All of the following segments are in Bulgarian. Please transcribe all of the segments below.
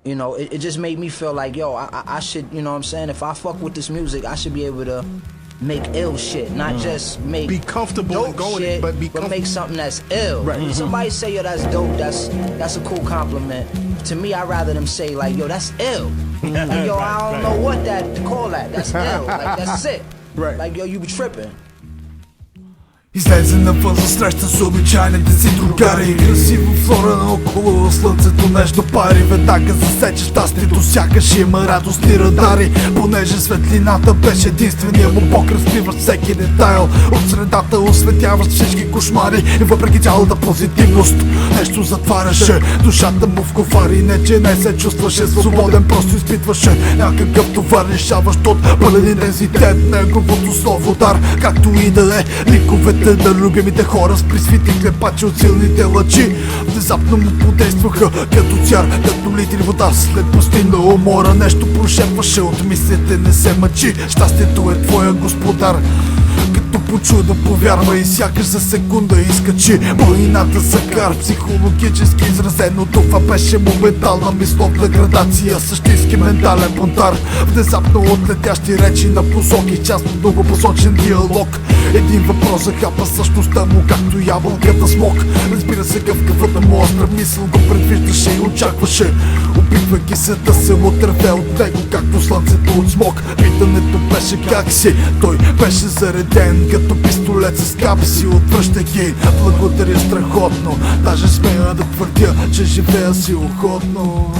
You know, it just made me feel like, yo, I should, you know what I'm saying, if I fuck with this music, I should be able to make ill shit, not just make be comfortable and going shit, but make something that's ill. Right. Somebody say, yo, that's dope, that's a cool compliment. To me, I'd rather them say like, yo, that's ill. Like, yo, I don't know what that to call that. That's ill. Like, that's sick. Right. Like, yo, you be tripping. Излезе навън за среща с обичайните си другари. Красиво флора наоколо, слънцето нежно пари. Веднага засече щастието, сякаш има радостни радари. Понеже светлината беше единствения му бог, разкриващ всеки детайл от средата, осветяващ всички кошмари. И въпреки цялата позитивност, нещо затваряше душата му в кофари. Не че не се чувстваше свободен, просто изпитваше някакъв товар, решаващ от пълен интензитет. Неговото слово дар, както и да е, ликовете на любимите хора с присвити клепачи от силните лъчи внезапно му подействаха като цяр, като литри вода след пустинна умора. Нещо прошепваше от мислите, не се мъчи, щастието е твоя господар. Като по чудо повярва и сякаш за секунда изкачи планината за кар. Психологически изразено това беше моментална мисловна градация, същински ментален бунтар. Внезапно от летящи речи на посоки, част от многопосочен диалог. Един въпрос захапа същността му, както ябълката смок. Разбира се, гъвкавата му остра мисъл го предвиждаше и очакваше, опитвайки се да се отърве от него, както слънцето от смок. Питането беше как си, той беше зареден като пистолет с капси, отвръщайки. Благодаря страхотно, даже смея да твърдя, че живея си охотно.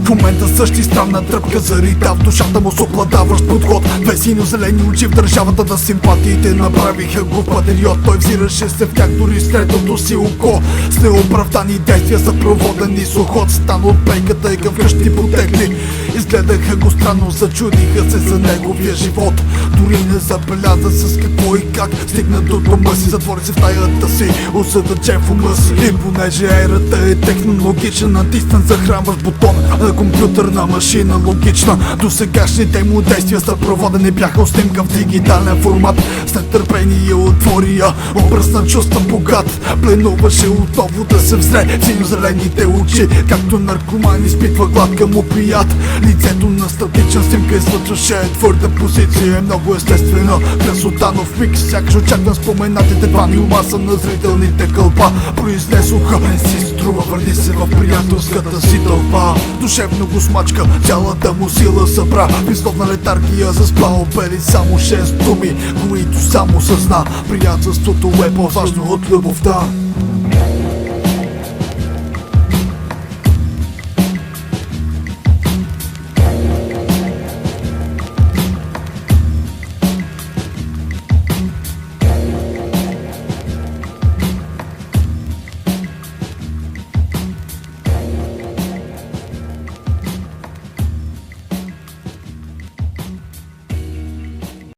В момента същи странна тръпка зарита в душата му с обладаващ подход. Две синьо-зелени очи в държавата на симпатиите направиха го патриот. Той взираше се в тях дори с третото си око, с неоправдани действия съпроводени с уход. Стана от пейката и към къщи потекли, изгледаха го странно, зачудиха се за неговия живот. Дори не забеляза с какво и как стигна до дома си, затвори се в таята си, осъдъчен в ума си. И понеже ерата е технологична, натиснан захранващ бутон на компютърна машина логична. До сегашните му действия съпроводени бяха снимка в дигитален формат. След търпение отвори я, образ на чувства богат. Пленуваше отново да се взре в синьо-зелените очи, както наркоман изпитва глад към опият. Лицето на статична снимка излъчваше твърда позиция, много естествена красота, но в миг сякаш очаквам споменатите двани умаса на зрителните кълпа. Произнесоха: не си струва, върни се в приятелската си тълпа. Душевно го смачка, цялата му сила събра, мисловна летаргия заспа. Обели само 6 думи, които само съзна: приятелството е по-важно от любовта.